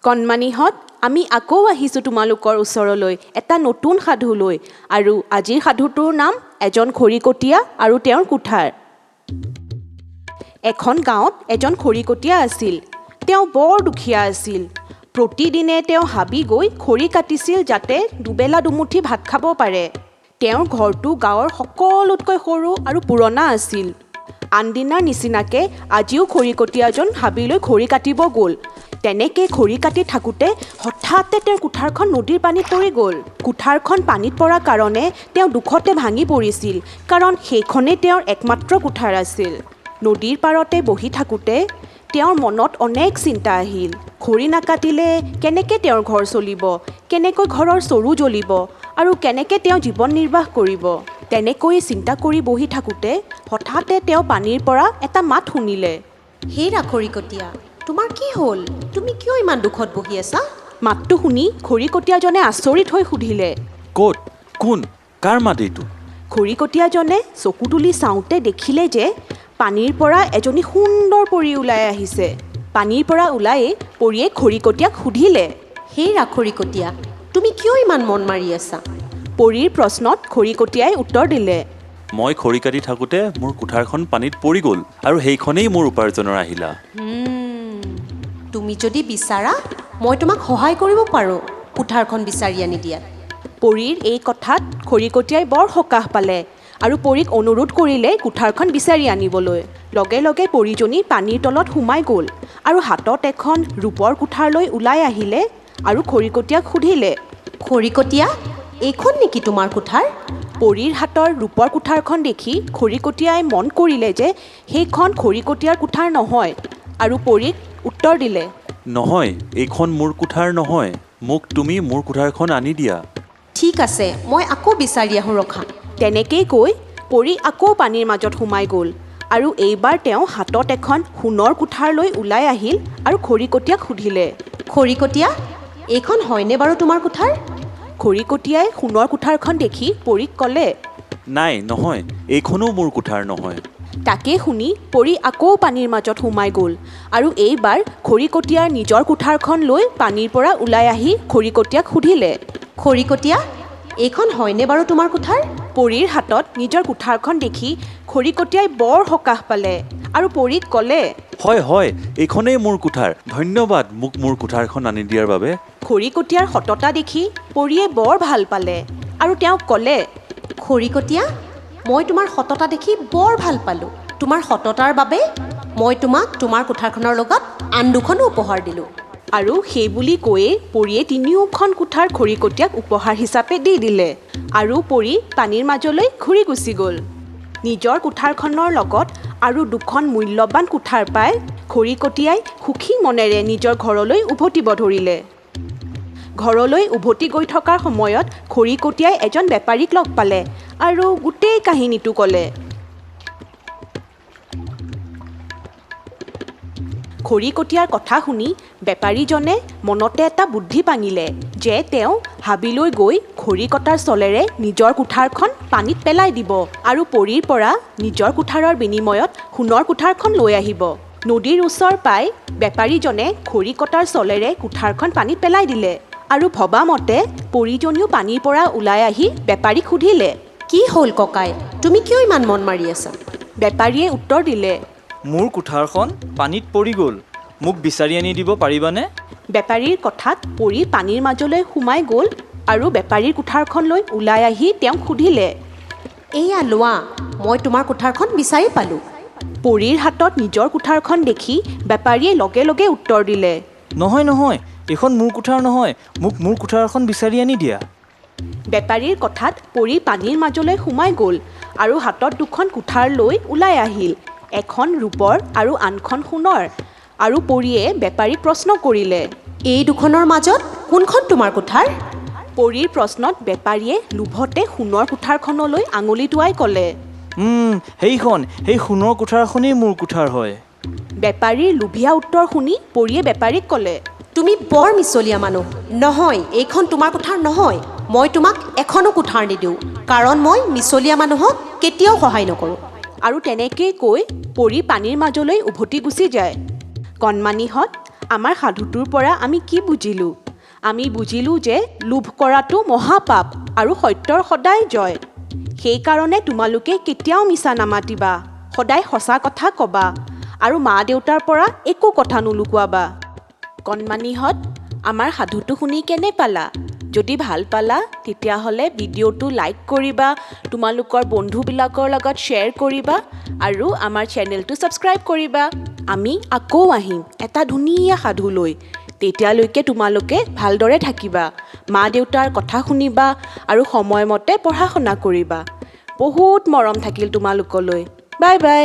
কণমানিহঁত, আমি আকৌ আহিছোঁ তোমালোকৰ ওচৰলৈ এটা নতুন সাধু লৈ। আৰু আজিৰ সাধুটোৰ নাম এজন খৰিকটীয়া আৰু তেওঁৰ কুঠাৰ। এখন গাঁৱত এজন খৰিকটীয়া আছিল। তেওঁ বৰ দুখীয়া আছিল। প্ৰতিদিনে তেওঁ হাবি গৈ খৰি কাটিছিল যাতে দুবেলা দুমুঠি ভাত খাব পাৰে। তেওঁৰ ঘৰটো গাঁৱৰ সকলোতকৈ সৰু আৰু পুৰণা আছিল। আনদিনাৰ নিচিনাকৈ আজিও খৰিকটীয়াজন হাবিলৈ খৰি কাটিব গ'ল। তেনেকৈ খৰি কাটি থাকোঁতে হঠাতে তেওঁৰ কুঠাৰখন নদীৰ পানীত পৰি গ'ল। কুঠাৰখন পানীত পৰাৰ কাৰণে তেওঁ দুখতে ভাঙি পৰিছিল, কাৰণ সেইখনেই তেওঁৰ একমাত্ৰ কুঠাৰ আছিল। নদীৰ পাৰতে বহি থাকোঁতে তেওঁৰ মনত অনেক চিন্তা আহিল। খৰি নাকাটিলে কেনেকৈ তেওঁৰ ঘৰ চলিব, কেনেকৈ ঘৰৰ চৰু জ্বলিব আৰু কেনেকৈ তেওঁ জীৱন নিৰ্বাহ কৰিব। তেনেকৈ চিন্তা কৰি বহি থাকোঁতে হঠাতে তেওঁ পানীৰ পৰা এটা মাত শুনিলে। হেৰা খৰিকটীয়া, তোমাৰ কি হ'ল? তুমি কিয় ইমান দুখত বহি আছা? মাতটো শুনি খৰিকটীয়াজনে আচৰিত হৈ সুধিলে, ক'ত? কোন? কাৰ মাত এইটো? খৰিকটীয়াজনে চকু তুলি চাওঁতে দেখিলে যে পানীৰ পৰা এজনী সুন্দৰ পৰী ওলাই আহিছে। পানীৰ পৰা ওলায়ে পৰীয়ে খৰিকটীয়াক সুধিলে, হেৰা খৰিকটীয়া, তুমি কিয় ইমান মন মাৰি আছা? পৰীৰ প্ৰশ্নত খৰিকটীয়াই উত্তৰ দিলে, মই খৰি কাটি থাকোঁতে মোৰ কুঠাৰখন পানীত পৰি গ'ল আৰু সেইখনেই মোৰ উপাৰ্জনৰ আহিলা। তুমি যদি বিচাৰা মই তোমাক সহায় কৰিব পাৰোঁ কুঠাৰখন বিচাৰি আনি দিয়াত। পৰীৰ এই কথাত খৰিকটীয়াই বৰ সকাহ পালে আৰু পৰীক অনুৰোধ কৰিলে কুঠাৰখন বিচাৰি আনিবলৈ। লগে লগে পৰীজনী পানীৰ তলত সোমাই গ'ল আৰু হাতত এখন ৰূপৰ কুঠাৰ লৈ ওলাই আহিলে আৰু খৰিকটীয়াক সুধিলে, খৰিকটীয়া, এইখন নেকি তোমাৰ কুঠাৰ? পৰীৰ হাতৰ ৰূপৰ কুঠাৰখন দেখি খৰিকটীয়াই মন কৰিলে যে সেইখন খৰিকটীয়াৰ কুঠাৰ নহয় আৰু পৰীক উত্তৰ দিলে, নহয়, এইখন মোৰ কুঠাৰ নহয়। মোক তুমি মোৰ কুঠাৰখন আনি দিয়া। ঠিক আছে, মই আকৌ বিচাৰি আহোঁ ৰখা। তেনেকেই কৈ পৰী আকৌ পানীৰ মাজত সোমাই গ'ল আৰু এইবাৰ তেওঁ হাতত এখন সোণৰ কুঠাৰ লৈ ওলাই আহিল আৰু খৰিকটীয়াক সুধিলে, খৰিকটীয়া, এইখন হয়নে বাৰু তোমাৰ কুঠাৰ? খৰিকটীয়াই সোণৰ কুঠাৰখন দেখি পৰীক ক'লে, নাই, নহয়, এইখনো মোৰ কুঠাৰ নহয়। তাকে শুনি পৰী আকৌ পানীৰ মাজত সোমাই গ'ল আৰু এইবাৰ খৰিকটীয়াৰ নিজৰ কুঠাৰখন লৈ পানীৰ পৰা ওলাই আহি খৰিকটীয়াক সুধিলে, খৰিকটীয়া, এইখন হয়নে বাৰু তোমাৰ কুঠাৰ? পৰীৰ হাতত নিজৰ কুঠাৰখন দেখি খৰিকটীয়াই বৰ সকাহ পালে আৰু পৰীক ক'লে, হয় হয়, এইখনেই মোৰ কুঠাৰ। ধন্যবাদ মোক মোৰ কুঠাৰখন আনি দিয়াৰ বাবে। খৰিকটীয়াৰ সততা দেখি পৰীয়ে বৰ ভাল পালে আৰু তেওঁক ক'লে, খৰিকটীয়া, মই তোমাৰ সততা দেখি বৰ ভাল পালোঁ। তোমাৰ সততাৰ বাবে মই তোমাক তোমাৰ কুঠাৰখনৰ লগত আন দুখনো উপহাৰ দিলোঁ। আৰু সেইবুলি কৈয়ে পৰীয়ে তিনিওখন কুঠাৰ খৰিকটীয়াক উপহাৰ হিচাপে দি দিলে আৰু পৰী পানীৰ মাজলৈ ঘূৰি গুচি গ'ল। নিজৰ কুঠাৰখনৰ লগত আৰু দুখন মূল্যৱান কুঠাৰ পাই খৰিকটীয়াই সুখী মনেৰে নিজৰ ঘৰলৈ উভতিব ধৰিলে। ঘৰলৈ উভতি গৈ থকাৰ সময়ত খৰিকটীয়াই এজন বেপাৰীক লগ পালে আৰু গোটেই কাহিনীটো ক'লে। খৰিকটীয়াৰ কথা শুনি বেপাৰীজনে মনতে এটা বুদ্ধি পাঙিলে যে তেওঁ হাবিলৈ গৈ খৰি কটাৰ চলেৰে নিজৰ কুঠাৰখন পানীত পেলাই দিব আৰু পৰীৰ পৰা নিজৰ কুঠাৰৰ বিনিময়ত সোণৰ কুঠাৰখন লৈ আহিব। নদীৰ ওচৰ পাই বেপাৰীজনে খৰি কটাৰ চলেৰে কুঠাৰখন পানীত পেলাই দিলে আৰু ভবামতে পৰীজনীও পানীৰ পৰা ওলাই আহি বেপাৰীক সুধিলে, কি হ'ল ককাই, তুমি কিয় ইমান মন মাৰি আছা? বেপাৰীয়ে উত্তৰ দিলে, মোৰ কুঠাৰখন পানীত পৰি গ'ল, মোক বিচাৰি আনি দিব পাৰিবানে? বেপাৰীৰ কথাত পৰী পানীৰ মাজলৈ সোমাই গ'ল আৰু বেপাৰীৰ কুঠাৰখন লৈ ওলাই আহি তেওঁক সুধিলে, এয়া লোৱা, মই তোমাৰ কুঠাৰখন বিচাৰি পালোঁ। পৰীৰ হাতত নিজৰ কুঠাৰখন দেখি বেপাৰীয়ে লগে লগে উত্তৰ দিলে, নহয় নহয়, এইখন মোৰ কুঠাৰ নহয়, মোক মোৰ কুঠাৰখন বিচাৰি আনি দিয়া। বেপাৰীৰ কথাত পৰী পানীৰ মাজলৈ সোমাই গ'ল আৰু হাতত দুখন কুঠাৰ লৈ ওলাই আহিল, এখন ৰূপৰ আৰু আনখন সোণৰ। আৰু পৰীয়ে বেপাৰীক প্ৰশ্ন কৰিলে, এই দুখনৰ মাজত কোনখন তোমাৰ কুঠাৰ? পৰীৰ প্ৰশ্নত বেপাৰীয়ে লোভতে সোণৰ কুঠাৰখনলৈ আঙুলি টোৱাই ক'লে, সেইখন, সেই সোণৰ কুঠাৰখনেই মোৰ কুঠাৰ হয়। বেপাৰীৰ লোভীয়া উত্তৰ শুনি পৰীয়ে বেপাৰীক ক'লে, তুমি বৰ মিছলীয়া মানুহ। নহয়, এইখন তোমাৰ কুঠাৰ নহয়। মই তোমাক এখনো কুঠাৰ নিদিওঁ, কাৰণ মই মিছলীয়া মানুহক কেতিয়াও সহায় নকৰোঁ। আৰু তেনেকেই কৈ পৰী পানীৰ মাজলৈ উভতি গুচি যায়। কণমানিহঁত, আমাৰ সাধুটোৰ পৰা আমি কি বুজিলোঁ? আমি বুজিলোঁ যে লোভ কৰাটো মহাপাপ আৰু সত্যৰ সদায় জয়। সেইকাৰণে তোমালোকে কেতিয়াও মিছা নামাতিবা, সদায় সঁচা কথা ক'বা আৰু মা দেউতাৰ পৰা একো কথা নুলুকুৱাবা। কণমানিহঁত, আমাৰ সাধুটো শুনি কেনে পালা? যদি ভাল পালা তেতিয়াহ'লে ভিডিঅ'টো লাইক কৰিবা, তোমালোকৰ বন্ধুবিলাকৰ লগত শ্বেয়াৰ কৰিবা আৰু আমাৰ চেনেলটো ছাবস্ক্ৰাইব কৰিবা। আমি আকৌ আহিম এটা ধুনীয়া সাধু লৈ। তেতিয়ালৈকে তোমালোকে ভালদৰে থাকিবা, মা দেউতাৰ কথা শুনিবা আৰু সময়মতে পঢ়া শুনা কৰিবা। বহুত মৰম থাকিল তোমালোকলৈ। Bye bye.